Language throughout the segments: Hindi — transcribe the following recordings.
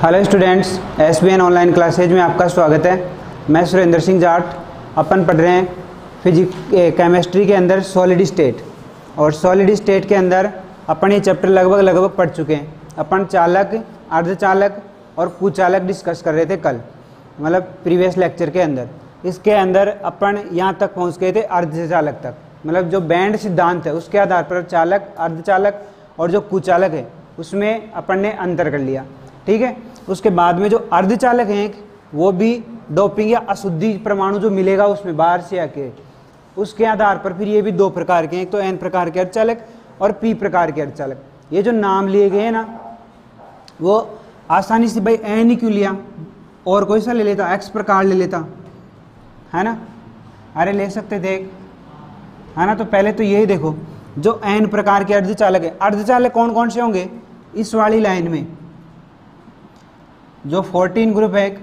Hello students, SBN online classes में आपका स्वागत है। मैं सुरेंद्र सिंह जाट। अपन पढ़ रहे हैं केमिस्ट्री के अंदर सॉलिड स्टेट, और सॉलिड स्टेट के अंदर अपन ये चैप्टर लगभग पढ़ चुके हैं। अपन चालक, अर्धचालक और कुचालक डिस्कस कर रहे थे कल, मतलब प्रीवियस लेक्चर के अंदर। इसके अंदर अपन यहाँ तक पहुँच गए थे अर्धचालक तक, मतलब जो बैंड सिद्धांत है उसके आधार पर चालक, अर्धचालक और जो कुचालक है उसमें अपन ने अंतर कर लिया। ठीक है, उसके बाद में जो अर्धचालक हैं वो भी डोपिंग या अशुद्धि परमाणु जो मिलेगा उसमें बाहर से आके, उसके आधार पर फिर ये भी दो प्रकार के हैं, एक तो एन प्रकार के अर्धचालक और पी प्रकार के अर्धचालक। ये जो नाम लिए गए हैं ना, वो आसानी से भाई एन ही क्यों लिया, और कोई सा ले लेता, एक्स प्रकार ले लेता, है ना। अरे ले सकते थे, है ना। तो पहले तो यही देखो, जो एन प्रकार के अर्धचालक है, अर्धचालक कौन कौन से होंगे इस वाली लाइन में, जो 14 ग्रुप है,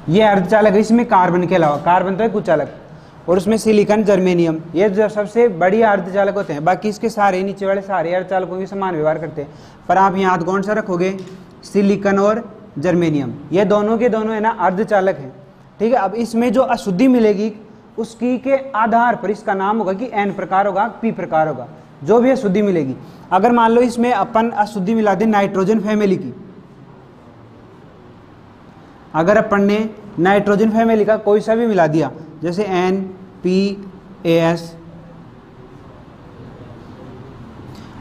ये अर्धचालक है। इसमें कार्बन के अलावा, कार्बन तो है कुचालक, और उसमें सिलिकॉन, जर्मेनियम, ये जो सबसे बड़ी अर्धचालक होते हैं। बाकी इसके सारे नीचे वाले सारे अर्धचालकों के समान व्यवहार करते हैं, पर आप याद कौन सा रखोगे, सिलिकॉन और जर्मेनियम, ये दोनों के दोनों है ना अर्धचालक हैं। ठीक है, अब इसमें जो अशुद्धि मिलेगी उसकी के आधार पर इसका नाम होगा कि एन प्रकार होगा, पी प्रकार होगा, जो भी अशुद्धि मिलेगी। अगर मान लो इसमें अपन अशुद्धि मिला दें नाइट्रोजन फैमिली की, अगर अपन ने नाइट्रोजन फैमिली का कोई सा भी मिला दिया, जैसे एन, पी, एस,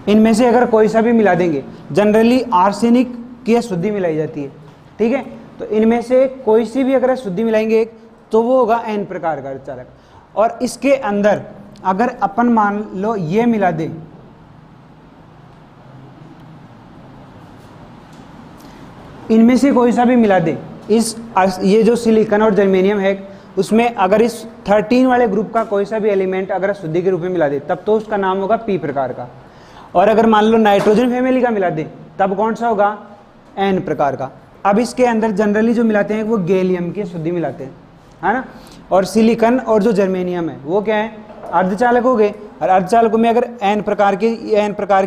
इनमें से अगर कोई सा भी मिला देंगे, जनरली आर्सेनिक की अशुद्धि मिलाई जाती है। ठीक है, तो इनमें से कोई सी भी अगर अशुद्धि मिलाएंगे एक, तो वो होगा एन प्रकार का अर्धचालक। और इसके अंदर अगर अपन मान लो ये मिला दे, इनमें से कोई सा भी मिला दे, ये जो सिलिकॉन और जर्मेनियम है उसमें अगर इस 13 वाले ग्रुप का कोई सा भी एलिमेंट अगर अशुद्धि के रूप में मिला दे, तब तो उसका नाम होगा पी प्रकार का। और अगर मान लो नाइट्रोजन फैमिली का मिला दे, तब कौन सा होगा, एन प्रकार का। अब इसके अंदर जनरली जो मिलाते हैं वो गैलियम की अशुद्धि मिलाते हैं, है ना। और सिलिकॉन और जो जर्मेनियम है वो क्या है, अर्धचालक हो गए। और अर्धचालकों में अगर एन प्रकार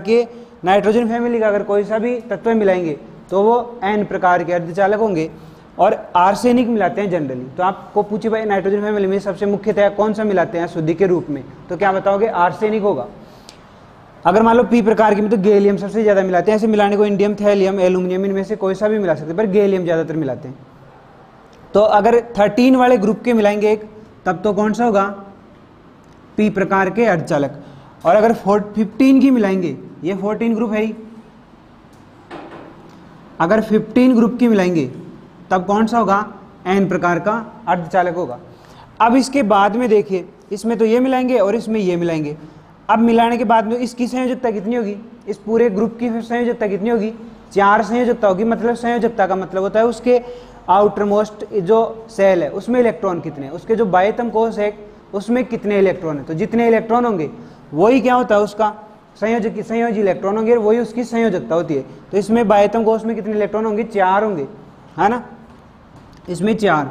के नाइट्रोजन फैमिली का अगर कोई सा भी तत्व मिलाएंगे तो वो एन प्रकार के अर्धचालक होंगे। और आर्सेनिक मिलाते हैं जनरली, तो आपको पूछे भाई नाइट्रोजन फैमिली में सबसे मुख्यतः कौन सा मिलाते हैं अशुद्धि के रूप में, तो क्या बताओगे, आर्सेनिक होगा। अगर मान लो पी प्रकार की में तो गैलियम सबसे ज्यादा मिलाते हैं। ऐसे मिलाने को इंडियम, थैलियम, एल्यूमिनियम, इनमें से कोई सा भी मिला सकते हैं, पर गैलियम ज्यादातर मिलाते हैं। तो अगर 13 वाले ग्रुप के मिलाएंगे एक, तब तो कौन सा होगा, पी प्रकार के अर्धचालक। और अगर 15 की मिलाएंगे, ये 14 ग्रुप है ही, अगर 15 ग्रुप की मिलाएंगे तब कौन सा होगा, एन प्रकार का अर्धचालक होगा। अब इसके बाद में देखिए, इसमें तो ये मिलाएंगे और इसमें ये मिलाएंगे। अब मिलाने के बाद में इसकी संयोजकता कितनी होगी, इस पूरे ग्रुप की संयोजकता कितनी होगी, 4 संयोजकता होगी। मतलब संयोजकता का मतलब होता है उसके आउटर मोस्ट जो सेल है उसमें इलेक्ट्रॉन कितने, उसके जो बाह्यतम कोश है उसमें कितने इलेक्ट्रॉन है। तो जितने इलेक्ट्रॉन होंगे वही क्या होता है, उसका संयोजी इलेक्ट्रॉन होंगे, वही उसकी संयोजकता होती है। तो इसमें बाह्यतम कोश में कितने इलेक्ट्रॉन होंगे, 4 होंगे, है ना। इसमें 4,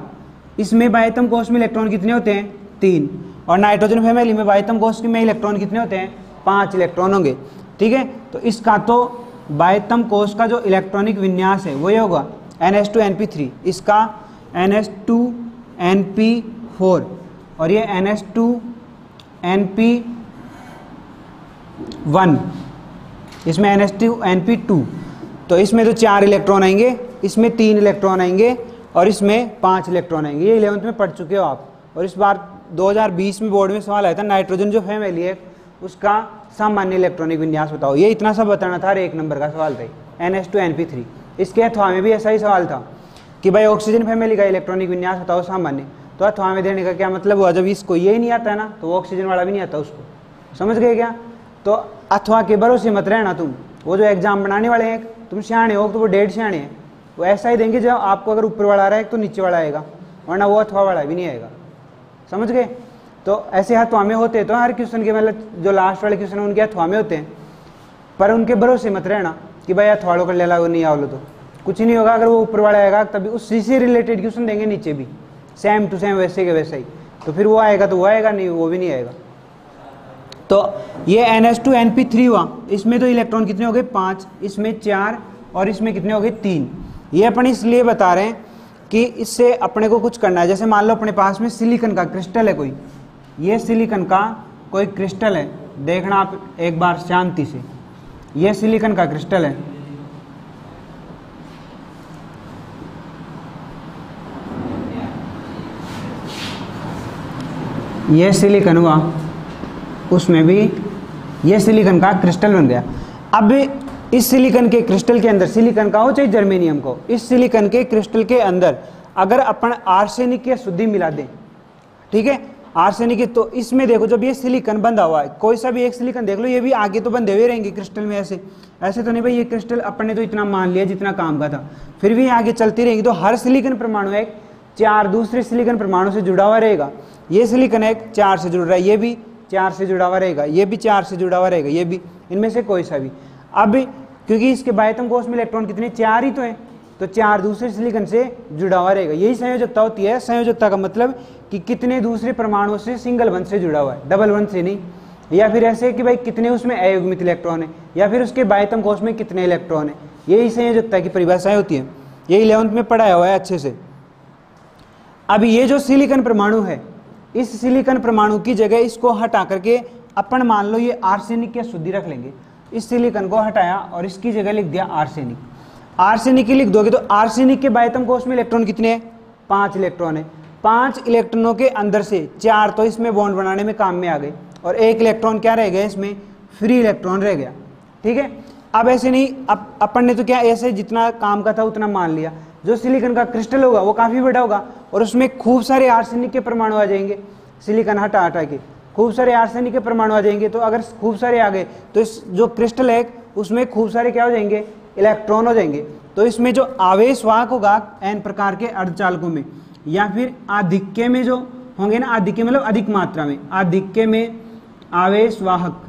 इसमें बाह्यतम कोश में इलेक्ट्रॉन कितने होते हैं, 3। और नाइट्रोजन फैमिली में बाह्यतम कोश में इलेक्ट्रॉन कितने होते हैं, 5 इलेक्ट्रॉन होंगे। ठीक है, तो इसका तो बाह्यतम कोश का जो इलेक्ट्रॉनिक विन्यास है वो ये होगा NH2NP3, इसका NH2NP4 और ये NH2NP1, इसमें NH2NP2। तो इसमें तो 4 इलेक्ट्रॉन आएंगे, इसमें 3 इलेक्ट्रॉन आएंगे और इसमें 5 इलेक्ट्रॉन आएंगे। ये 11th में पढ़ चुके हो आप। और इस बार 2020 में बोर्ड में सवाल आया था, नाइट्रोजन जो फैमिली है उसका सामान्य इलेक्ट्रॉनिक विन्यास बताओ। ये इतना सा बताना था, 1 नंबर का सवाल था NH2NP3। इसके अथवा में भी ऐसा ही सवाल था कि भाई ऑक्सीजन फैमिली का इलेक्ट्रॉनिक विन्यास बताओ सामान्य। तो अथवा में देने का क्या मतलब हुआ, जब इसको ये नहीं आता है ना तो वो ऑक्सीजन वाला भी नहीं आता उसको, समझ गए क्या। तो अथवा के भरोसे मत रहना तुम, वो जो एग्जाम बनाने वाले हैं तुम सियाणे हो तो वो 1.5 सियाणे हैं, वो ऐसा ही देंगे जब आपको अगर ऊपर वाला आ रहा है तो नीचे वाला आएगा, वरना वो अथवा वाला भी नहीं आएगा, समझ गए। तो ऐसे अथवा में होते तो हर क्वेश्चन के, मतलब जो लास्ट वाले क्वेश्चन उनके अथवा में होते हैं, पर उनके भरोसे मत रहना कि भाई अथवाड़ों कर लेला नहीं आवलो तो कुछ नहीं होगा। अगर वो ऊपर वाला आएगा तभी उसी से रिलेटेड क्वेश्चन देंगे नीचे भी, सेम टू सेम वैसे के वैसे ही, तो फिर वो आएगा तो वो आएगा, नहीं वो भी नहीं आएगा। तो ये NH2NP3 हुआ, इसमें तो इलेक्ट्रॉन कितने हो गए 5, इसमें 4 और इसमें कितने हो गए 3। ये अपन इसलिए बता रहे हैं कि इससे अपने को कुछ करना है। जैसे मान लो अपने पास में सिलिकॉन का क्रिस्टल है कोई, ये सिलिकॉन का कोई क्रिस्टल है, देखना आप एक बार शांति से, ये सिलिकॉन का क्रिस्टल है, ये सिलिकॉन हुआ, उसमें भी ये सिलिकॉन का क्रिस्टल बन गया। अब इस सिलिकॉन के क्रिस्टल के अंदर, सिलिकॉन का हो चाहे जर्मेनियम को, इस सिलिकॉन के क्रिस्टल के अंदर अगर अपन आर्सेनिक की शुद्धि मिला दें, ठीक है, आर्सेनिक, तो इसमें देखो जब ये सिलिकॉन बंधा हुआ है, कोई सा भी एक सिलिकॉन देख लो, ये भी आगे तो बंधे हुए रहेंगे क्रिस्टल में, ऐसे ऐसे तो नहीं भाई, ये क्रिस्टल अपन ने तो इतना मान लिया जितना काम का था, फिर भी आगे चलती रहेंगी। तो हर सिलिकॉन परमाणु एक 4 दूसरे सिलिकॉन परमाणु से जुड़ा हुआ रहेगा। ये सिलिकॉन एक 4 से जुड़ रहा है, ये भी 4 से जुड़ा हुआ रहेगा, ये भी 4 से जुड़ा हुआ रहेगा, ये भी, इनमें से कोई सा भी। अब क्योंकि इसके बाह्यतम कोश में इलेक्ट्रॉन कितने 4 ही तो हैं, तो 4 दूसरे सिलिकॉन से जुड़ा हुआ रहेगा। यही संयोजकता होती है। संयोजकता का मतलब कि कितने दूसरे परमाणुओं से सिंगल बंध से जुड़ा हुआ है, डबल बंध से नहीं। या फिर ऐसे कि भाई कितने उसमें अयुग्मित इलेक्ट्रॉन है, या फिर उसके बाह्यतम कोश में कितने इलेक्ट्रॉन है। यही संयोजकता की परिभाषाएं होती है, ये 11th में पढ़ाया हुआ है अच्छे से। अब ये जो सिलिकॉन परमाणु है, इस सिलिकॉन परमाणु की जगह इसको हटा करके अपन मान लो ये आर्सेनिक की शुद्धि रख लेंगे। इस सिलिकॉन को हटाया और इसकी जगह लिख दिया आर्सेनिक। आर्सेनिक की लिख दोगे तो आर्सेनिक के बाह्यतम कोश में इलेक्ट्रॉन कितने हैं, 5 इलेक्ट्रॉन है। 5 इलेक्ट्रॉनों के अंदर से 4 तो इसमें बॉन्ड बनाने में काम में आ गए, और 1 इलेक्ट्रॉन क्या रह गया, इसमें फ्री इलेक्ट्रॉन रह गया। ठीक है, अब ऐसे नहीं, अब अपन ने तो क्या ऐसे जितना काम का था उतना मान लिया। जो सिलिकॉन का क्रिस्टल होगा वो काफी बड़ा होगा, और उसमें खूब सारे आर्सेनिक के परमाणु आ जाएंगे। सिलिकॉन हटा हटा के खूब सारे आर्सेनिक के परमाणु आ जाएंगे। तो अगर खूब सारे आ गए तो इस जो क्रिस्टल है उसमें खूब सारे क्या हो जाएंगे, इलेक्ट्रॉन हो जाएंगे। तो इसमें जो आवेश वाहक होगा n प्रकार के अर्धचालकों में, या फिर आधिक्य में जो होंगे ना, आधिक्य मतलब अधिक मात्रा में, आधिक्य में आवेश वाहक,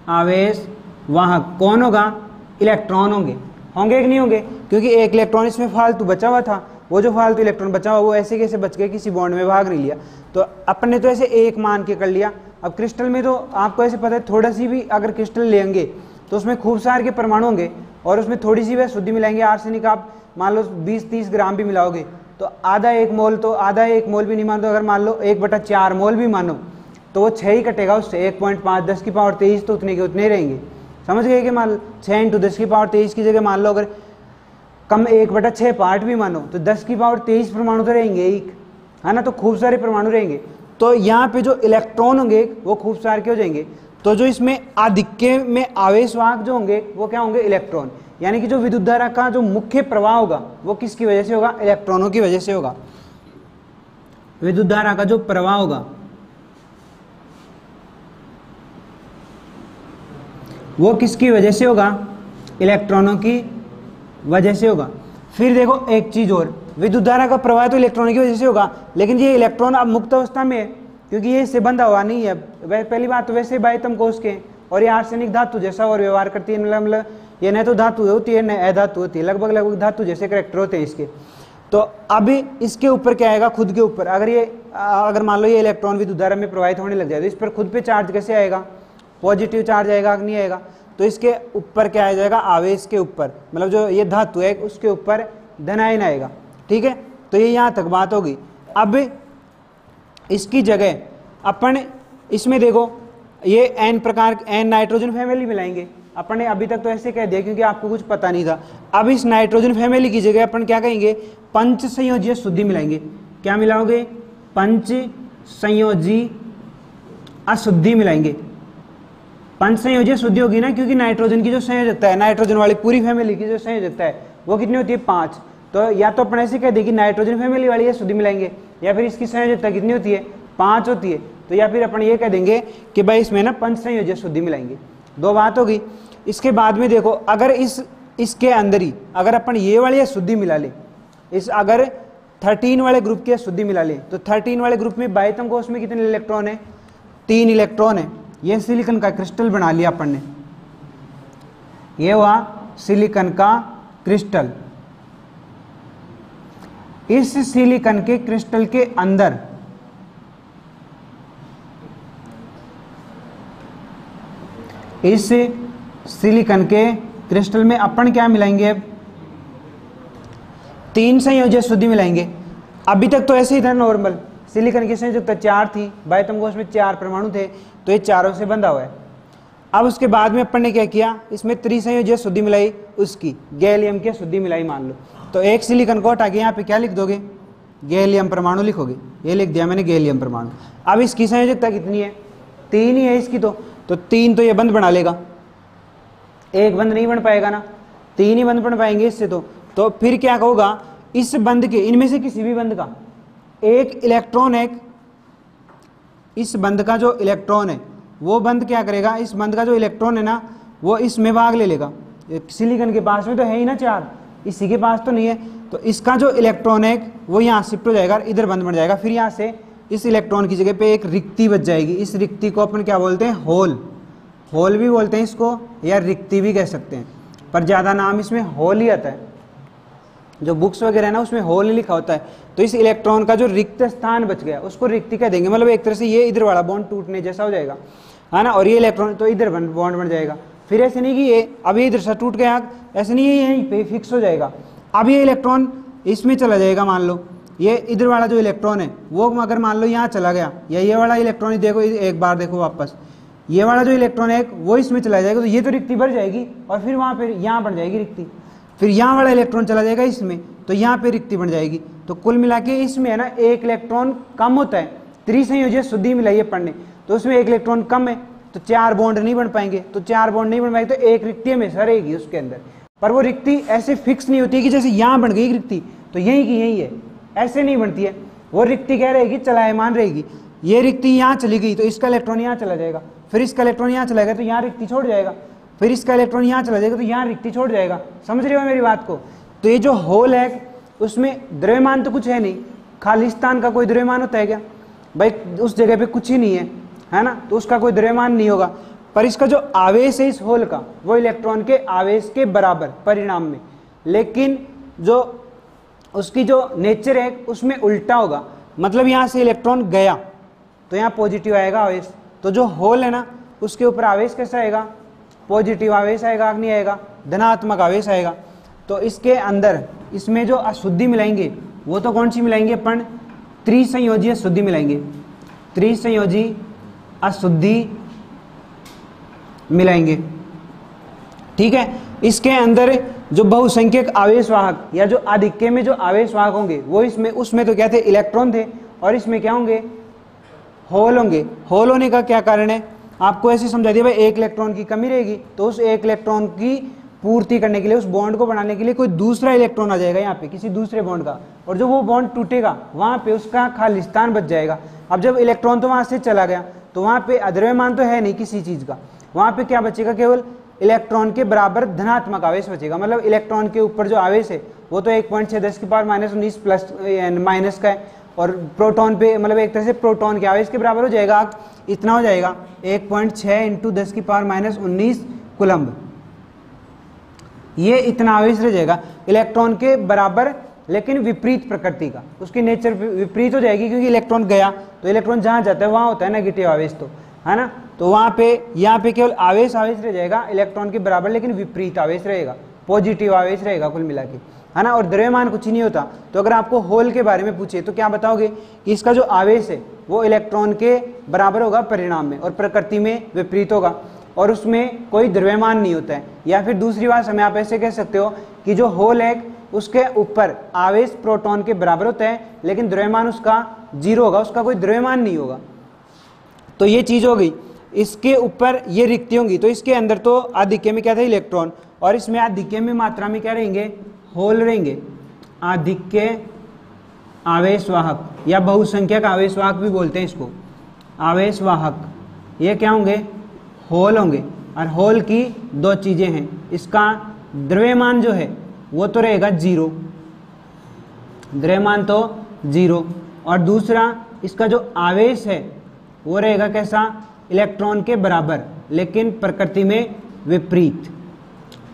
आवेश वाहक कौन होगा, इलेक्ट्रॉन होंगे। होंगे कि नहीं होंगे, क्योंकि 1 इलेक्ट्रॉन इसमें फालतू बचा हुआ था, वो जो फालतू इलेक्ट्रॉन बचा हुआ वो ऐसे कैसे बच गए, किसी बॉन्ड में भाग नहीं लिया। तो अपन ने तो ऐसे 1 मान के कर लिया। अब क्रिस्टल में तो आपको ऐसे पता है, थोड़ा सी भी अगर क्रिस्टल लेंगे तो उसमें खूब सारे के परमाणु होंगे, और उसमें थोड़ी सी वह शुद्धि मिलाएंगे। आर्सेनिक आप मान लो 20-30 ग्राम भी मिलाओगे तो आधा 1 मोल, तो आधा 1 मोल भी नहीं मान दो, अगर मान लो 1/4 मोल भी मानो तो वो 6 ही कटेगा उससे। 1.5 10 की पावर 23 तो उतने के उतने रहेंगे। समझ गए कि मान 6 × 10 की पावर 23 की जगह मान लो अगर कम 1/6 पार्ट भी मानो तो 10 की पावर 23 परमाणु तो रहेंगे एक, है ना। तो खूब सारे परमाणु रहेंगे, तो यहाँ पे जो इलेक्ट्रॉन होंगे वो खूब सारे के हो जाएंगे। तो जो इसमें आधिक्य में आवेश वाहक जो होंगे वो क्या होंगे, इलेक्ट्रॉन। यानी कि जो विद्युत धारा का जो मुख्य प्रवाह होगा वो किसकी वजह से होगा, इलेक्ट्रॉनों की वजह से होगा। विद्युत धारा का जो प्रवाह होगा वो किसकी वजह से होगा, इलेक्ट्रॉनों की वजह से होगा। फिर देखो एक चीज और, विद्युत धारा का प्रवाह तो इलेक्ट्रॉनों की वजह से होगा, लेकिन ये इलेक्ट्रॉन अब मुक्त अवस्था में है क्योंकि ये इससे बंधा हुआ नहीं है। पहली बात तो वैसे बाह्यतम कोश के, और ये आर्सेनिक धातु जैसा और व्यवहार करती है, मतलब ये न तो धातु होती है न अधातु होती है, लगभग लगभग धातु जैसे करैक्टर होते हैं इसके। तो अभी इसके ऊपर क्या आएगा, खुद के ऊपर अगर मान लो ये इलेक्ट्रॉन विद्युत धारा में प्रवाहित होने लग जाए तो इस पर खुद पे चार्ज कैसे आएगा, पॉजिटिव चार्ज आएगा कि नहीं आएगा। तो इसके ऊपर क्या आ जाएगा, आवेश के ऊपर, मतलब जो ये धातु है उसके ऊपर धनायन आएगा। ठीक है, तो ये यहाँ तक बात होगी। अब इसकी जगह अपन इसमें देखो ये n प्रकार n नाइट्रोजन फैमिली मिलाएंगे। अपन ने अभी तक तो ऐसे कह दिया क्योंकि आपको कुछ पता नहीं था। अब इस नाइट्रोजन फैमिली की जगह अपन क्या कहेंगे, पंच संयोजी शुद्धि मिलाएंगे। क्या मिलाओगे, पंच संयोजी अशुद्धि मिलाएंगे। पंच संयोजी शुद्धि होगी ना, क्योंकि नाइट्रोजन की जो संयोजकता है, नाइट्रोजन वाली पूरी फैमिली की जो संयोजकता है वो कितनी होती है, 5। तो या तो अपन ऐसे कह दें कि नाइट्रोजन फैमिली वाली ये शुद्धि मिलाएंगे, या फिर इसकी संयोजकता कितनी होती है, 5 होती है। तो या फिर अपन ये कह देंगे कि भाई इसमें ना पंच संयोजी शुद्धि मिलाएंगे। 2 बात होगी। इसके बाद में देखो, अगर इसके अंदर ही अगर अपन ये वाली शुद्धि मिला ले, अगर 13 वाले ग्रुप की शुद्धि मिला ले, तो 13 वाले ग्रुप में बाह्यतम कोश में कितने इलेक्ट्रॉन है, 3 इलेक्ट्रॉन है। ये सिलिकॉन का क्रिस्टल बना लिया अपन ने, ये हुआ सिलिकॉन का क्रिस्टल। इस सिलिकॉन के क्रिस्टल के अंदर इस सिलिकॉन के क्रिस्टल में अपन क्या मिलाएंगे, अब 3 संयोजक शुद्धि मिलाएंगे। अभी तक तो ऐसे ही था नॉर्मल, सिलिकॉन की संयोजकता 4 थी, बाह्यतम में 4 परमाणु थे, तो ये चारों से बंधा हुआ है। अब उसके बाद में अपन ने क्या किया, इसमें त्रिसंयोजक शुद्धि मिलाई, उसकी गैलियम की शुद्धि मिलाई मान लो। तो एक सिलिकॉन को हटा के यहाँ पे क्या लिख दोगे, गैलियम परमाणु लिखोगे, ये लिख दिया मैंने गैलियम परमाणु। अब इसकी संयोजकता कितनी है, 3 ही है इसकी, तो 3 तो ये बंद बना लेगा, एक बंद नहीं बन पाएगा ना, 3 ही बंद बन पाएंगे इससे। तो फिर क्या होगा, इस बंद के इनमें से किसी भी बंद का एक इलेक्ट्रॉन, इस बंद का जो इलेक्ट्रॉन है वो बंद क्या करेगा, इस बंद का जो इलेक्ट्रॉन है ना वो इसमें भाग ले लेगा। सिलिकॉन के पास में तो है ही ना 4, इसी के पास तो नहीं है, तो इसका जो इलेक्ट्रॉन है वो यहाँ शिफ्ट हो जाएगा, इधर बंद बन जाएगा। फिर यहाँ से इस इलेक्ट्रॉन की जगह पे एक रिक्ति बच जाएगी। इस रिक्ति को अपन क्या बोलते हैं, होल, होल भी बोलते हैं इसको, या रिक्ति भी कह सकते हैं, पर ज़्यादा नाम इसमें होल ही आता है। जो बुक्स वगैरह है ना उसमें होल ही लिखा होता है। तो इस इलेक्ट्रॉन का जो रिक्त स्थान बच गया उसको रिक्ति कह देंगे, मतलब एक तरह से ये इधर वाला बॉन्ड टूटने जैसा हो जाएगा, है ना, और ये इलेक्ट्रॉन तो इधर बॉन्ड बन जाएगा। फिर ऐसे नहीं कि ये अब ये इधर से टूट गया, ऐसे नहीं, ये यहीं पे फिक्स हो जाएगा। अब ये इलेक्ट्रॉन इसमें चला जाएगा, मान लो ये इधर वाला जो इलेक्ट्रॉन है वो अगर मान लो यहाँ चला गया, या ये वाला इलेक्ट्रॉन देखो, एक बार देखो वापस, ये वाला जो इलेक्ट्रॉन है वो इसमें चला जाएगा, तो ये तो रिक्ति भर जाएगी, और फिर वहाँ पे यहाँ बन जाएगी रिक्ति। फिर यहाँ वाला इलेक्ट्रॉन चला जाएगा इसमें, तो यहाँ पे रिक्ति बन जाएगी। तो कुल मिला के इसमें है ना एक इलेक्ट्रॉन कम होता है, त्रिसंयोजक शुद्धि मिलाइए पढ़ने, तो उसमें एक इलेक्ट्रॉन कम है, तो 4 बॉन्ड नहीं बन पाएंगे, तो 4 बॉन्ड नहीं बन पाएंगे, तो एक रिक्ति हमेशा रहेगी उसके अंदर। पर वो रिक्ति ऐसे फिक्स नहीं होती है कि जैसे यहाँ बन गई रिक्ति तो यही की यही है, ऐसे नहीं बनती है। वो रिक्ति क्या रहेगी, चलायमान रहेगी। ये रिक्ति यहाँ चली गई तो इसका इलेक्ट्रॉन यहाँ चला जाएगा, फिर इसका इलेक्ट्रॉन यहाँ चला गया तो यहाँ रिक्ति छोड़ जाएगा, फिर इसका इलेक्ट्रॉन यहाँ चला जाएगा तो यहाँ रिक्ति छोड़ जाएगा। समझ रहे हो मेरी बात को। तो ये जो होल है उसमें द्रव्यमान तो कुछ है नहीं, खालिस्तान का कोई द्रव्यमान होता है क्या भाई, उस जगह पे कुछ ही नहीं है ना, तो उसका कोई द्रव्यमान नहीं होगा। पर इसका जो आवेश है इस होल का वो इलेक्ट्रॉन के आवेश के बराबर परिणाम में, लेकिन जो उसकी जो नेचर है उसमें उल्टा होगा। मतलब यहाँ से इलेक्ट्रॉन गया तो यहाँ पॉजिटिव आएगा आवेश, तो जो होल है ना उसके ऊपर आवेश कैसा आएगा, पॉजिटिव आवेश आएगा, नहीं आएगा, धनात्मक आवेश आएगा। तो इसके अंदर इसमें जो अशुद्धि मिलाएंगे वो तो कौन सी मिलाएंगे अपन, त्रिसंयोजी अशुद्धि मिलाएंगे, त्रिसंयोजी अशुद्धि मिलाएंगे, ठीक है। इसके अंदर जो बहुसंख्यक आवेशवाहक या जो आधिक्य में जो आवेशवाहक होंगे वो इसमें, उसमें तो क्या थे, इलेक्ट्रॉन थे, और इसमें क्या होंगे, होल होंगे। होल होने का क्या कारण है, आपको ऐसे समझा दिया भाई, एक इलेक्ट्रॉन की कमी रहेगी तो उस एक इलेक्ट्रॉन की पूर्ति करने के लिए, उस बॉन्ड को बनाने के लिए कोई दूसरा इलेक्ट्रॉन आ जाएगा यहाँ पे किसी दूसरे बॉन्ड का, और जो वो बॉन्ड टूटेगा वहाँ पे उसका खालिस्तान बच जाएगा। अब जब इलेक्ट्रॉन तो वहाँ से चला गया तो वहाँ पे अद्रव्यमान तो है नहीं किसी चीज़ का, वहाँ पे क्या बचेगा, केवल इलेक्ट्रॉन के बराबर धनात्मक आवेश बचेगा। मतलब इलेक्ट्रॉन के ऊपर जो आवेश है वो तो 1.6 प्लस माइनस का है, और प्रोटॉन पे मतलब एक तरह से प्रोटॉन के आवेश के बराबर हो जाएगा, इतना हो जाएगा 1.6 × 10⁻19 कूलम्ब, ये इतना आवेश रह जाएगा इलेक्ट्रॉन के बराबर, लेकिन विपरीत प्रकृति का, उसकी नेचर विपरीत हो जाएगी, क्योंकि इलेक्ट्रॉन गया तो इलेक्ट्रॉन जहाँ जाता है वहाँ होता है नेगेटिव आवेश, तो है ना, तो वहाँ पे यहाँ पे केवल आवेश रह जाएगा इलेक्ट्रॉन के बराबर, लेकिन विपरीत आवेश रहेगा, पॉजिटिव आवेश रहेगा कुल मिला के, है ना। और द्रव्यमान कुछ ही नहीं होता। तो अगर आपको होल के बारे में पूछे तो क्या बताओगे कि इसका जो आवेश है वो इलेक्ट्रॉन के बराबर होगा परिणाम में, और प्रकृति में विपरीत होगा, और उसमें कोई द्रव्यमान नहीं होता है। या फिर दूसरी बात हमें आप ऐसे कह सकते हो कि जो होल है उसके ऊपर आवेश प्रोटॉन के बराबर होता है, लेकिन द्रव्यमान उसका 0 होगा, उसका कोई द्रव्यमान नहीं होगा। तो ये चीज़ हो गई। इसके ऊपर ये रिक्ति होंगी, तो इसके अंदर तो आधिक्य में क्या था, इलेक्ट्रॉन, और इसमें आधिक्य में मात्रा में क्या रहेंगे, होल रहेंगे। आधिक्य आवेशवाहक या बहुसंख्यक आवेशवाहक भी बोलते हैं इसको, आवेशवाहक, ये क्या होंगे, होल होंगे। और होल की 2 चीज़ें हैं, इसका द्रव्यमान जो है वो तो रहेगा 0, द्रव्यमान तो 0, और दूसरा इसका जो आवेश है वो रहेगा कैसा, इलेक्ट्रॉन के बराबर, लेकिन प्रकृति में विपरीत,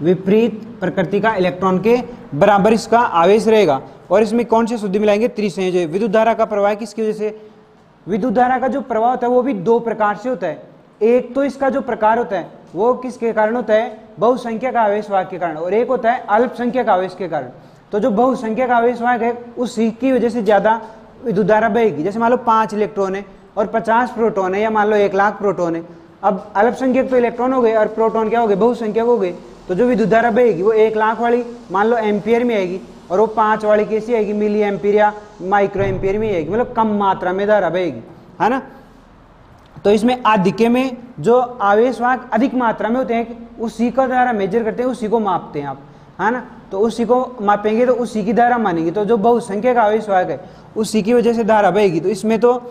विपरीत प्रकृति का इलेक्ट्रॉन के बराबर इसका आवेश रहेगा। और इसमें कौन से शुद्धि मिलाएंगे, त्रिसंयोजक। विद्युत धारा का प्रवाह किसकी वजह से, विद्युत धारा का जो प्रवाह होता है वो भी 2 प्रकार से होता है। एक तो इसका जो प्रकार होता है वो किसके कारण होता है, बहुसंख्यक आवेश वाहक के कारण, और एक होता है अल्पसंख्यक आवेश के कारण। तो जो बहुसंख्यक आवेश वाहक है उसी की वजह से ज्यादा विद्युत धारा बहेगी। जैसे मान लो 5 इलेक्ट्रॉन है और 50 प्रोटॉन है, या मान लो 1 लाख प्रोटॉन है। अब अल्पसंख्यक तो इलेक्ट्रॉन हो गए और प्रोटॉन क्या हो गए, बहुसंख्यक हो गए। तो जो विद्युत धारा बहेगी वो 1 लाख वाली मान लो एम्पियर में आएगी, और वो 5 वाली कैसी आएगी, मिली एम्पियर या माइक्रो एम्पियर में आएगी, मतलब कम मात्रा में धारा बहेगी, है ना। तो इसमें आधिक्य में जो आवेश वाहक अधिक मात्रा में होते हैं उसी का धारा मेजर करते हैं, उसी को मापते हैं आप, है ना। तो उसी को मापेंगे तो उसी की धारा मानेंगे। तो जो बहुसंख्यक आवेश वाहक है उसी की वजह से धारा बहेगी। तो इसमें तो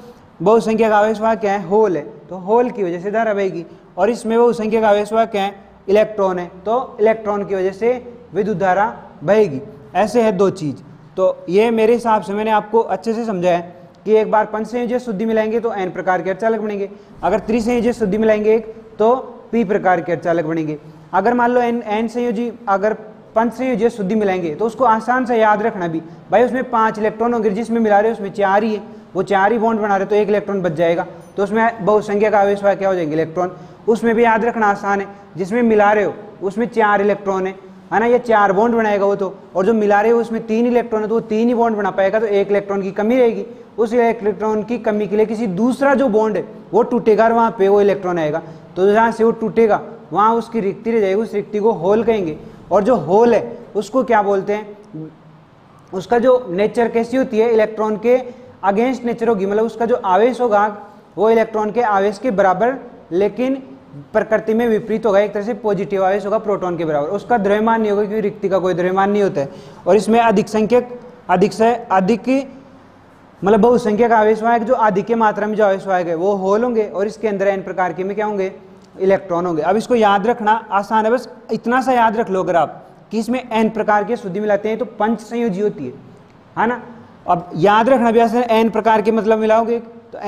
बहुसंख्यक आवेश वाहक क्या है, होल है, तो होल की वजह से धारा बहेगी। और इसमें बहुसंख्यक आवेश वाहक क्या है, इलेक्ट्रॉन है, तो इलेक्ट्रॉन की वजह से विद्युत धारा बहेगी। ऐसे है दो चीज। तो ये मेरे हिसाब से मैंने आपको अच्छे से समझाया कि एक बार पंचसंयोजक शुद्धि मिलाएंगे तो n प्रकार के अर्धचालक बनेंगे, अगर त्रिसंयोजक शुद्धि मिलाएंगे एक तो p प्रकार के अर्धचालक बनेंगे। अगर मान लो n संयोजी अगर पंचसंयोजक शुद्धि मिलाएंगे तो उसको आसान से याद रखना भी, भाई उसमें 5 इलेक्ट्रॉन होंगे, जिसमें मिला रहे उसमें 4 ही है, वो 4 ही बॉन्ड बना रहे, तो 1 इलेक्ट्रॉन बच जाएगा। तो उसमें बहुसंख्यक आवेश वाहक क्या हो जाएंगे, इलेक्ट्रॉन। उसमें भी याद रखना आसान है, जिसमें मिला रहे हो उसमें 4 इलेक्ट्रॉन है ना, ये 4 बॉन्ड बनाएगा वो तो, और जो मिला रहे हो उसमें 3 इलेक्ट्रॉन है तो वो 3 ही बॉन्ड बना पाएगा, तो 1 इलेक्ट्रॉन की कमी रहेगी। उस इलेक्ट्रॉन की कमी के लिए किसी दूसरा जो बॉन्ड है वो टूटेगा और वहाँ पे वो इलेक्ट्रॉन आएगा। तो जहाँ से वो टूटेगा वहाँ उसकी रिक्ति रह जाएगी, उस रिक्ति को होल कहेंगे। और जो होल है उसको क्या बोलते हैं, उसका जो नेचर कैसी होती है, इलेक्ट्रॉन के अगेंस्ट नेचर होगी, मतलब उसका जो आवेश होगा वो इलेक्ट्रॉन के आवेश के बराबर, लेकिन प्रकृति में विपरीत होगा, एक तरह से पॉजिटिव आवेश होगा प्रोटॉन के बराबर, उसका द्रव्यमान नहीं होगा क्योंकि रिक्ति का कोई द्रव्यमान नहीं होता है। और इसमें अधिक से अधिक मतलब बहुसंख्यक आवेश वाहक जो अधिक मात्रा में जो आवेश वाहक है वो होल होंगे, और इसके अंदर n प्रकार के में क्या होंगे, इलेक्ट्रॉन होंगे। अब इसको याद रखना आसान है, बस इतना सा याद रख लो अगर आप कि इसमें n प्रकार के शुद्धि मिलाते हैं तो पंच संयोजी होती है ना। अब याद रखना भी आसान है, n प्रकार के मतलब मिलाओगे तो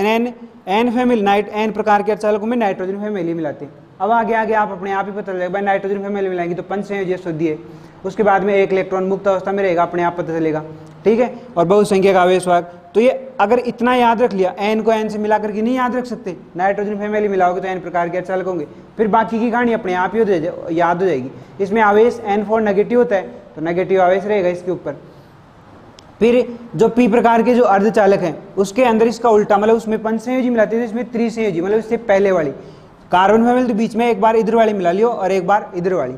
n फैमिली n प्रकार के अर्धचालकों में नाइट्रोजन फैमिली मिलाते हैं। अब आगे आप अपने आप ही पता चलेगा, भाई नाइट्रोजन फैमिली मिलाएंगे तो पंच संयोजी शुद्धि है, उसके बाद में 1 इलेक्ट्रॉन मुक्त अवस्था में रहेगा, अपने आप पता चलेगा, ठीक है। और बहुसंख्यक आवेश वाहक, तो ये अगर इतना याद रख लिया, n को n से मिला करके नहीं याद रख सकते, नाइट्रोजन फैमिली मिलाओगे तो n प्रकार के अर्धचालक होंगे, फिर बाकी की कहानी अपने आप ही याद हो जाएगी। इसमें आवेश n4 नेगेटिव होता है तो नेगेटिव आवेश रहेगा इसके ऊपर। फिर जो p प्रकार के जो अर्धचालक हैं उसके अंदर इसका उल्टा, मतलब उसमें पंचसंयोजी मिलाते हैं, इसमें त्रिसंयोजी, मतलब इससे पहले वाली कार्बन फैमिली तो बीच में एक बार इधर वाली मिला लियो और एक बार इधर वाली,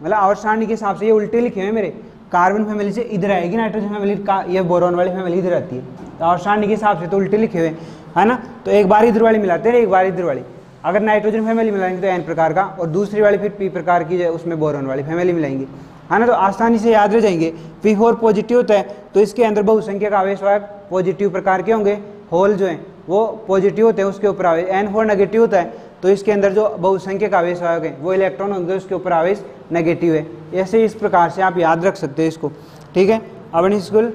मतलब आवर्त सारणी के हिसाब से ये उल्टे लिखे हुए मेरे, कार्बन फैमिली से इधर आएगी नाइट्रोजन फैमिली का, ये बोरॉन वाली फैमिली इधर आती है, तो आवर्त सारणी के हिसाब से तो उल्टे लिखे हुए है ना। तो एक बार इधर वाली मिलाते हैं, एक बार इधर वाली। अगर नाइट्रोजन फैमिली मिलाएंगे तो n प्रकार का, और दूसरी वाली फिर p प्रकार की उसमें बोरॉन वाली फैमिली मिलाएंगे, है ना। तो आसानी से याद रह जाएंगे। P4 पॉजिटिव होता है तो इसके अंदर बहुसंख्यक आवेश वाहक पॉजिटिव प्रकार के होंगे, होल जो हैं वो पॉजिटिव होते हैं, उसके ऊपर आवेश। n4 नेगेटिव होता है तो इसके अंदर जो बहुसंख्यक आवेश वाहक हैं वो इलेक्ट्रॉन होंगे, उसके ऊपर आवेश नेगेटिव है। ऐसे इस प्रकार से आप याद रख सकते हैं इसको, ठीक है। अब स्कूल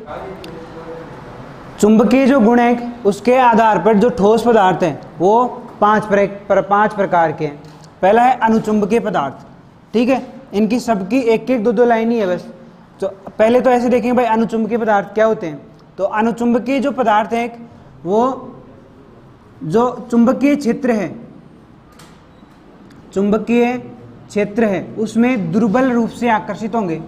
चुंबकीय जो गुण है उसके आधार पर जो ठोस पदार्थ हैं वो 5 प्रकार के हैं। पहला है अनुचुंबकीय पदार्थ, ठीक है। इनकी सबकी एक एक दो लाइन ही है बस। तो पहले तो ऐसे देखेंगे भाई अनुचुंबकीय पदार्थ क्या होते हैं। तो अनुचुंबकीय जो पदार्थ हैं वो जो चुंबकीय क्षेत्र है उसमें दुर्बल रूप से आकर्षित होंगे,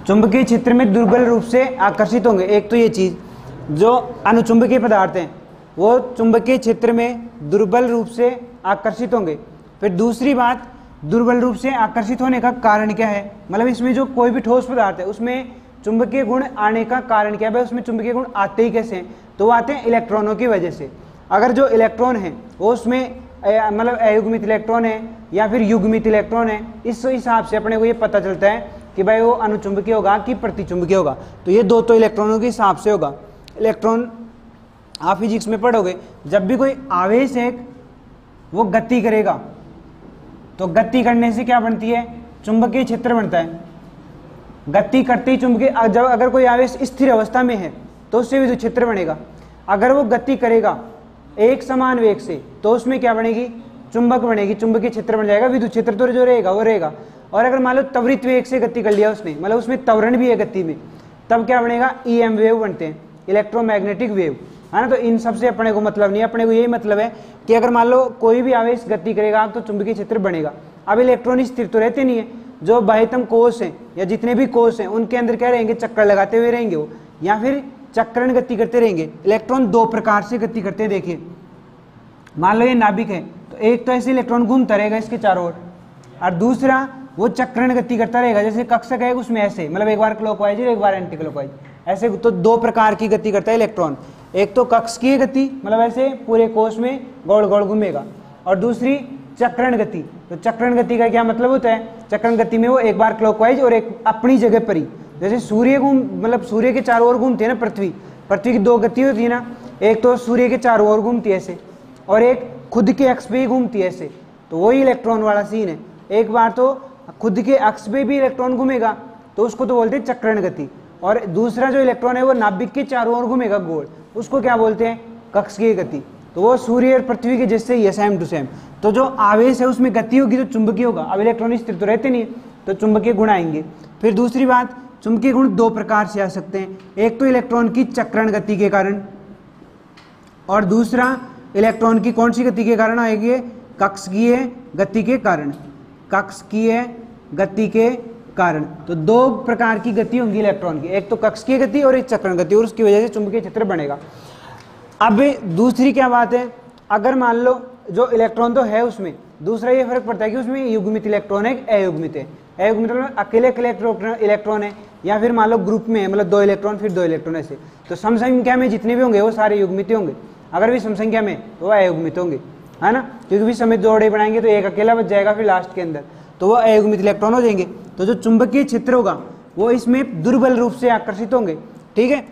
चुंबकीय क्षेत्र में दुर्बल रूप से आकर्षित होंगे। एक तो ये चीज, जो अनुचुंबकीय पदार्थ हैं वो चुंबकीय क्षेत्र में दुर्बल रूप से आकर्षित होंगे। फिर दूसरी बात, दुर्बल रूप से आकर्षित होने का कारण क्या है, मतलब इसमें जो कोई भी ठोस पदार्थ है उसमें चुंबकीय गुण आने का कारण क्या है, उसमें चुंबकीय गुण आते ही कैसे हैं, तो वो आते हैं इलेक्ट्रॉनों की वजह से। अगर जो इलेक्ट्रॉन है वो उसमें मतलब अयुग्मित इलेक्ट्रॉन है या फिर युग्मित इलेक्ट्रॉन है, इस हिसाब से अपने को ये पता चलता है कि भाई वो अनुचुंबकीय होगा कि प्रतिचुंबकीय होगा। तो ये दो तो इलेक्ट्रॉनों के हिसाब से होगा। इलेक्ट्रॉन आप फिजिक्स में पढ़ोगे, जब भी कोई आवेश है वो गति करेगा तो गति करने से क्या बनती है, चुंबकीय क्षेत्र बनता है। गति करते ही चुंबकीय, जब अगर कोई आवेश स्थिर अवस्था में है तो उससे विद्युत क्षेत्र बनेगा। अगर वो गति करेगा एक समान वेग से तो उसमें क्या बनेगी, चुंबक बनेगी, चुंबकीय क्षेत्र बन जाएगा, विद्युत क्षेत्र तो जो रहेगा वो रहेगा। और अगर मान लो त्वरित वेग से गति कर लिया उसने, मतलब उसमें त्वरण भी है गति में, तब क्या बनेगा, EM वेव बनते हैं, इलेक्ट्रोमैग्नेटिक वेव, है ना। तो इन सबसे अपने को मतलब नहीं है, अपने को यही मतलब है कि अगर मान लो कोई भी आवेश गति करेगा तो चुंबकीय क्षेत्र बनेगा। अब इलेक्ट्रॉन स्थिर तो रहते नहीं है, जो बाह्यतम कोष हैं या जितने भी कोष हैं उनके अंदर क्या रहेंगे, चक्कर लगाते हुए रहेंगे वो, या फिर चक्रण गति करते रहेंगे। इलेक्ट्रॉन दो प्रकार से गति करते हैं, देखिए मान लो ये नाभिक है तो एक तो ऐसे इलेक्ट्रॉन घूमता रहेगा इसके चारों ओर, और दूसरा वो चक्रण गति करता रहेगा, जैसे कक्षक है उसमें ऐसे, मतलब एक बार क्लॉकवाइज और एक बार एंटी क्लॉकवाइज, ऐसे तो दो प्रकार की गति करता है इलेक्ट्रॉन। एक तो कक्षकीय गति, मतलब ऐसे पूरे कोष में गोल गोल घूमेगा, और दूसरी चक्रण गति। तो चक्रण गति का क्या मतलब होता है, चक्रण गति में वो एक बार क्लॉकवाइज और एक अपनी जगह पर ही, जैसे सूर्य मतलब सूर्य के चारों ओर घूमते हैं ना पृथ्वी की दो गति होती है ना, एक तो सूर्य के चारों ओर घूमती है ऐसे, और एक खुद के अक्ष पे ही घूमती है ऐसे। तो वही इलेक्ट्रॉन वाला सीन है, एक बार तो खुद के अक्ष पे भी इलेक्ट्रॉन घूमेगा तो उसको तो बोलते हैं चक्रण गति, और दूसरा जो इलेक्ट्रॉन है वो नाभिक के चारों ओर घूमेगा गोल, उसको क्या बोलते हैं, कक्षीय गति। तो वो सूर्य और पृथ्वी के जैसे ही है, सेम टू सेम। तो जो आवेश है उसमें गति होगी तो चुंबकीय होगा। अब इलेक्ट्रॉन स्थिर तो रहते नहीं तो चुंबकीय गुण आएंगे। फिर दूसरी बात, चुंबकीय गुण दो प्रकार से आ सकते हैं, एक तो इलेक्ट्रॉन की चक्रण गति के कारण, और दूसरा इलेक्ट्रॉन की कौन सी गति के कारण आएगी, कक्षीय गति के कारण, कक्षीय गति के कारण। तो दो प्रकार की गति होंगी इलेक्ट्रॉन की, एक तो कक्षीय गति और एक चक्रण गति, और उसकी वजह से चुंबकीय क्षेत्र बनेगा। अब दूसरी क्या बात है, अगर मान लो जो इलेक्ट्रॉन तो है उसमें, दूसरा ये फर्क पड़ता है कि उसमें युग्मित इलेक्ट्रॉन है, अयुग्मित है। अयुग्मित मतलब अकेले इलेक्ट्रॉन है, या फिर मान लो ग्रुप में है, मतलब दो इलेक्ट्रॉन फिर दो इलेक्ट्रॉन ऐसे। तो सम संख्या में जितने भी होंगे वो सारे युग्मित होंगे, अगर भी सम संख्या में तो वह अयुग्मित होंगे, है ना, क्योंकि भी समय जोड़े बनाएंगे तो एक अकेला बच जाएगा फिर लास्ट के अंदर, तो वो अयुग्मित इलेक्ट्रॉन हो जाएंगे। तो जो चुंबकीय क्षेत्र होगा वो इसमें दुर्बल रूप से आकर्षित होंगे, ठीक है।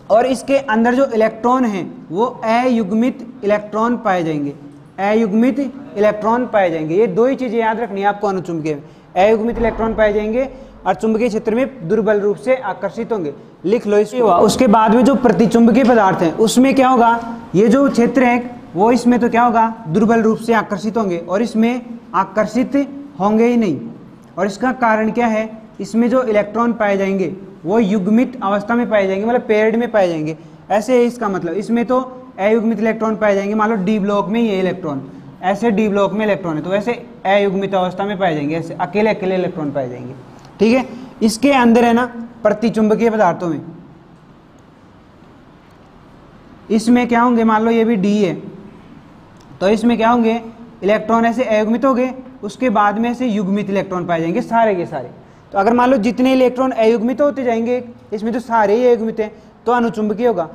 और इसके अंदर जो इलेक्ट्रॉन हैं वो अयुग्मित इलेक्ट्रॉन पाए जाएंगे, अयुग्मित इलेक्ट्रॉन पाए जाएंगे। ये दो ही चीजें याद रखनी है आपको अनुचुंबकीय में, अयुग्मित इलेक्ट्रॉन पाए जाएंगे और चुंबकीय क्षेत्र में दुर्बल रूप से आकर्षित होंगे, लिख लो इसको। उसके बाद में जो प्रतिचुंबकीय पदार्थ हैं उसमें क्या होगा, ये जो क्षेत्र है वो इसमें तो क्या होगा, दुर्बल रूप से आकर्षित होंगे, और इसमें आकर्षित होंगे ही नहीं। और इसका कारण क्या है, इसमें जो इलेक्ट्रॉन पाए जाएंगे वो युग्मित अवस्था में पाए जाएंगे, मतलब पेयर्ड में पाए जाएंगे, ऐसे है इसका मतलब। इसमें तो अयुग्मित इलेक्ट्रॉन पाए जाएंगे, मान लो डी ब्लॉक में ही है इलेक्ट्रॉन, ऐसे डी ब्लॉक में इलेक्ट्रॉन है तो वैसे अयुग्मित अवस्था में पाए जाएंगे, ऐसे अकेले अकेले इलेक्ट्रॉन पाए जाएंगे, ठीक है। इसके अंदर है ना प्रतिचुंबकीय पदार्थों में, इसमें क्या होंगे, मान लो ये भी डी है तो इसमें क्या होंगे, इलेक्ट्रॉन ऐसे अयुग्मित हो गए, उसके बाद में ऐसे युग्मित इलेक्ट्रॉन पाए जाएंगे सारे के सारे। तो अगर मान लो जितने इलेक्ट्रॉन अयुग्मित होते जाएंगे, इसमें तो सारे ही अयुग्मित हैं तो अनुचुंबकीय होगा।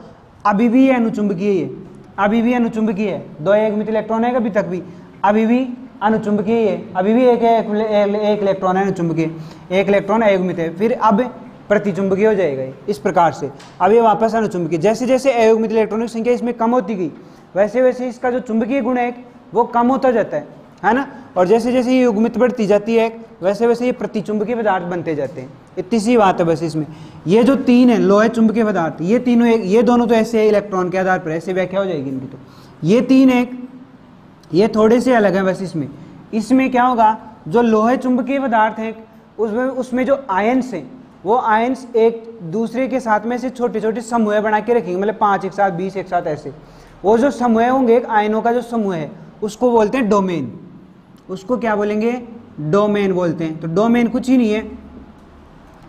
अभी भी ये अनुचुंबकीय है, अभी भी अनुचुंबकीय है, दो अयुग्मित इलेक्ट्रॉन है अभी तक भी, अभी भी अनुचुंबकीय है, अभी भी एक इलेक्ट्रॉन है अनुचुंबकीय, एक इलेक्ट्रॉन अयुग्मित है, फिर अब प्रतिचुंबकीय हो जाएगा इस प्रकार से। अब ये वापस अनुचुंबकीय, जैसे जैसे अयुग्मित इलेक्ट्रॉनों की संख्या इसमें कम होती गई वैसे वैसे इसका जो चुंबकीय गुण है वो कम होता जाता है ना। और जैसे जैसे ये युग्मित बढ़ती जाती है वैसे वैसे ये प्रतिचुंबकीय पदार्थ बनते जाते हैं। इतनी सी बात है बस इसमें। ये जो तीन है लोहे चुंबकीय पदार्थ, ये तीनों ये दोनों तो ऐसे इलेक्ट्रॉन के आधार पर ऐसे व्याख्या हो जाएगी इनकी। तो ये तीन है, ये थोड़े से अलग है बस इसमें। इसमें क्या होगा, जो लोहे चुंबकीय पदार्थ है उसमें जो आयन्स हैं वो आयन्स एक दूसरे के साथ में से छोटे छोटे समूह बना के रखेंगे, मतलब 5 एक साथ 20 एक साथ ऐसे। वो जो समूह होंगे, एक आयनों का जो समूह है उसको बोलते हैं डोमेन। उसको क्या बोलेंगे, डोमेन बोलते हैं। तो डोमेन कुछ ही नहीं है,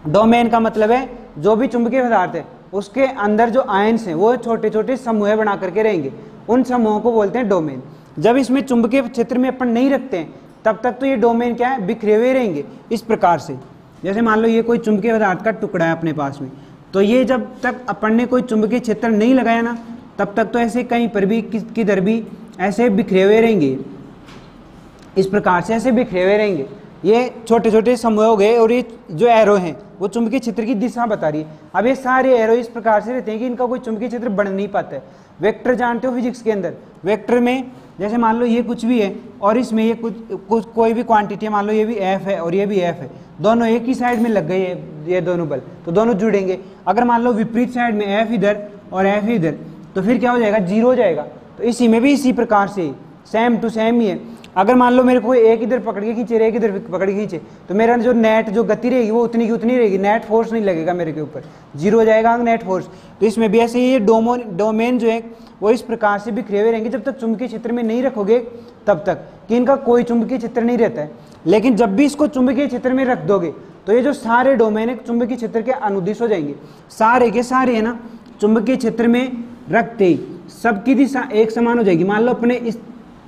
डोमेन का मतलब है जो भी चुंबकीय पदार्थ है उसके अंदर जो आयन्स हैं वो छोटे छोटे समूह बना करके रहेंगे, उन समूहों को बोलते हैं डोमेन। जब इसमें चुंबकीय क्षेत्र में अपन नहीं रखते हैं तब तक तो ये डोमेन क्या है, बिखरे हुए रहेंगे इस प्रकार से। जैसे मान लो ये कोई चुंबकीय पदार्थ का टुकड़ा है अपने पास में, तो ये जब तक अपन ने कोई चुंबकीय क्षेत्र नहीं लगाया ना तब तक तो ऐसे कहीं पर भी किधर भी ऐसे बिखरे हुए रहेंगे, इस प्रकार से ऐसे बिखरे हुए रहेंगे। ये छोटे छोटे समूह हो गए, और ये जो एरो हैं वो चुंबकीय क्षेत्र की दिशा बता रही है। अब ये सारे एरो इस प्रकार से रहते हैं कि इनका कोई चुंबकीय क्षेत्र बन नहीं पाता है। वेक्टर जानते हो फिजिक्स के अंदर, वेक्टर में जैसे मान लो ये कुछ भी है और इसमें ये कुछ कोई भी क्वांटिटी है, मान लो ये भी एफ है और ये भी एफ है, दोनों एक ही साइड में लग गए ये दोनों बल, तो दोनों जुड़ेंगे। अगर मान लो विपरीत साइड में एफ इधर और एफ इधर, तो फिर क्या हो जाएगा, जीरो हो जाएगा। तो इसी में भी इसी प्रकार से सेम टू सेम ही है। अगर मान लो मेरे को एक इधर पकड़ के खींचे, एक इधर पकड़ के खींचे, तो मेरा जो नेट जो गति रहेगी वो उतनी की उतनी रहेगी, नेट फोर्स नहीं लगेगा मेरे के ऊपर, जीरो हो जाएगा नेट फोर्स। तो इसमें भी ऐसे ही डोमेन जो है वो इस प्रकार से बिखरे हुए रहेंगे जब तक चुंबकीय क्षेत्र में नहीं रखोगे तब तक, कि इनका कोई चुंबकीय क्षेत्र नहीं रहता है। लेकिन जब भी इसको चुंबकीय क्षेत्र में रख दोगे तो ये जो सारे डोमेन है चुंबकीय क्षेत्र के अनुदिश हो जाएंगे, सारे के सारे है ना चुंबकीय क्षेत्र में रखते ही सबकी दिशा एक समान हो जाएगी। मान लो अपने इस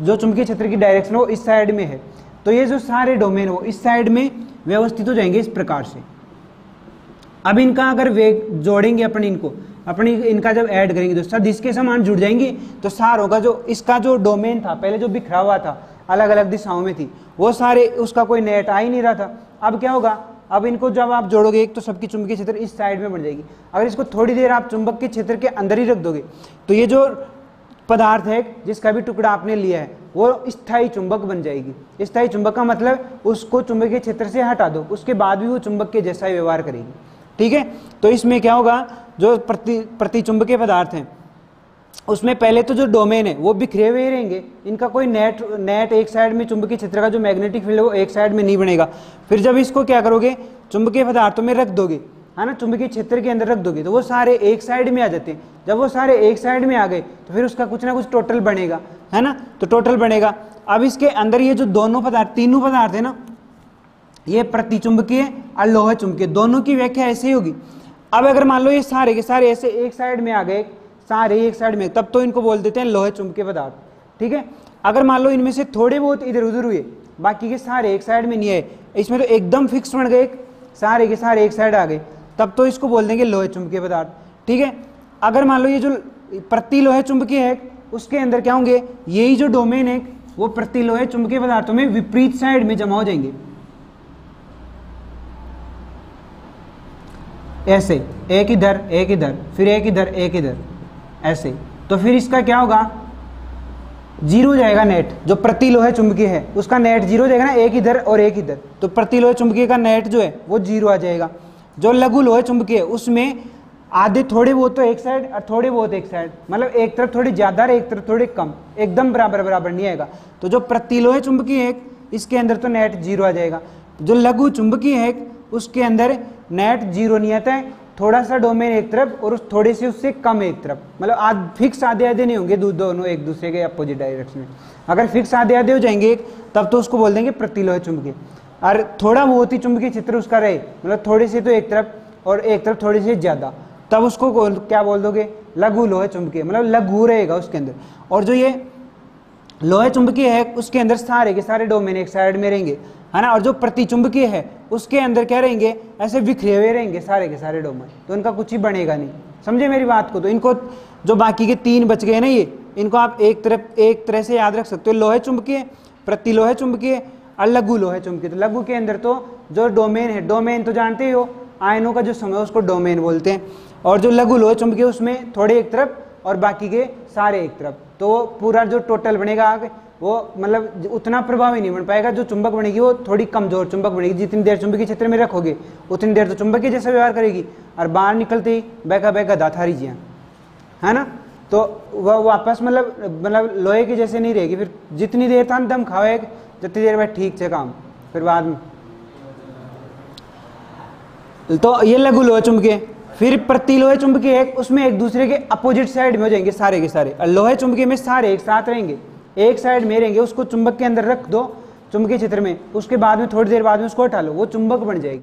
जो चुंबकीय क्षेत्र की डायरेक्शन वो इस साइड में है, तो ये जो सारे डोमेन वो इस साइड में व्यवस्थित हो जाएंगे इस प्रकार से। अब इनका अगर वेग जोड़ेंगे अपनी इनका जब ऐड करेंगे तो सदिश के समान जुड़ जाएंगे, तो सारों का जो इसका जो डोमेन था पहले जो बिखरा हुआ था अलग अलग दिशाओं में थी वो सारे उसका कोई नेट आ ही नहीं रहा था। अब क्या होगा, अब इनको जब आप जोड़ोगे एक तो सबकी चुंबकीय क्षेत्र इस साइड में बन जाएगी। अगर इसको थोड़ी देर आप चुंबक के क्षेत्र के अंदर ही रख दोगे तो ये जो पदार्थ है जिसका भी टुकड़ा आपने लिया है वो स्थायी चुंबक बन जाएगी। स्थायी चुंबक का मतलब उसको चुंबकीय क्षेत्र से हटा दो, उसके बाद भी वो चुंबक के जैसा ही व्यवहार करेगी। ठीक है, तो इसमें क्या होगा, जो प्रतिचुंबकीय पदार्थ हैं उसमें पहले तो जो डोमेन है वो बिखरे हुए रहेंगे, इनका कोई नेट एक साइड में चुंबकीय क्षेत्र का जो मैग्नेटिक फील्ड है वो एक साइड में नहीं बनेगा। फिर जब इसको क्या करोगे चुंबकीय पदार्थों में रख दोगे, है ना, चुंबकीय क्षेत्र के अंदर रख दोगे तो वो सारे एक साइड में आ जाते हैं। जब वो सारे एक साइड में आ गए तो फिर उसका कुछ ना कुछ टोटल बनेगा, है ना, तो टोटल बनेगा। अब इसके अंदर ये जो दोनों पदार्थ तीनों पदार्थ है ना, ये प्रतिचुंबकीय और लोह चुंबकीय दोनों की व्याख्या ऐसे ही होगी। अब अगर मान लो ये सारे के सारे ऐसे एक साइड में आ गए, सारे एक साइड में, तब तो इनको बोल देते हैं लोह चुंबकीय पदार्थ। ठीक है, अगर मान लो इनमें से थोड़े बहुत इधर उधर हुए, बाकी के सारे एक साइड में नहीं आए, इसमें तो एकदम फिक्स बन गए, सारे के सारे एक साइड आ गए, तब तो इसको बोल देंगे लोह चुंबकीय पदार्थ। ठीक है, अगर मान लो ये जो प्रतिलोह चुंबकीय है उसके अंदर क्या होंगे, यही जो डोमेन है वो प्रतिलोह चुंबकीय पदार्थों में विपरीत साइड में जमा हो जाएंगे, ऐसे एक इधर फिर एक इधर ऐसे। तो फिर इसका क्या होगा, जीरो हो जाएगा नेट। जो प्रतिलोह चुंबकीय है उसका नेट जीरो हो जाएगा ना, एक इधर और एक इधर, तो प्रतिलोह चुंबकीय का नेट जो है वो जीरो आ जाएगा। जो लघु लोह चुंबकीय है उसमें आधे थोड़े बहुत तो एक साइड और थोड़े बहुत एक साइड, मतलब एक तरफ थोड़ी ज्यादा और एक तरफ थोड़ी कम, एकदम बराबर नहीं आएगा। तो जो प्रतिलोह चुंबकीय है इसके अंदर तो नेट जीरो आ जाएगा। जो लघु चुंबकीय है उसके अंदर नेट जीरो नहीं आता है, थोड़ा सा डोमेन एक तरफ और उस थोड़े से उससे कम एक तरफ, मतलब फिक्स आधे नहीं होंगे दोनों एक दूसरे के अपोजिट डायरेक्शन में। अगर फिक्स आधे हो जाएंगे तब तो उसको बोल देंगे प्रतिलोह चुंबकीय। और थोड़ा बहुत ही चुंबकीय क्षेत्र उसका रहे, मतलब थोड़े से तो एक तरफ और एक तरफ थोड़ी से ज्यादा, तब उसको क्या बोल दोगे, लघु लोह चुंबकीय, मतलब लघु रहेगा उसके अंदर। और जो ये लोह चुंबकीय है उसके अंदर सारे के सारे डोमेन एक साइड में रहेंगे, है ना, और जो प्रतिचुंबकीय है उसके अंदर क्या रहेंगे, ऐसे बिखरे हुए रहेंगे सारे के सारे डोमेन, तो इनका कुछ ही बनेगा नहीं। समझे मेरी बात को। तो इनको जो बाकी के तीन बच गए ना, ये इनको आप एक तरह से याद रख सकते हो, लोह चुंबकीय, प्रतिलोह चुंबकीय और लघु लोह चुंबकीय। तो लघु के अंदर तो जो डोमेन है, डोमेन तो जानते ही हो, आयनों का जो समूह उसको डोमेन बोलते हैं। और जो लघु लोह चुंबकीय उसमें थोड़े एक तरफ और बाकी के सारे एक तरफ, तो पूरा जो टोटल बनेगा आगे वो मतलब उतना प्रभावी नहीं बन पाएगा। जो चुंबक बनेगी वो थोड़ी कमजोर चुंबक बनेगी, जितनी देर चुंबकीय क्षेत्र में रखोगे उतनी देर तो चुंबकीय जैसा व्यवहार करेगी, और बाहर निकलते ही बैका दाथारी जिया, है ना, तो वह वापस मतलब लोहे की जैसे नहीं रहेगी। फिर जितनी देर था दम खावे जितनी देर में ठीक से काम, फिर बाद में। तो ये लघु लोह चुंबकीय। फिर प्रतिलोह चुंबकीय है उसमें एक दूसरे के अपोजिट साइड में हो जाएंगे सारे के सारे, और लोह चुंबकीय में सारे एक साथ रहेंगे, एक साइड में रहेंगे। उसको चुंबक के अंदर रख दो चुंबकीय क्षेत्र में, उसके बाद में थोड़ी देर बाद में उसको हटा लो, वो चुंबक बन जाएगी।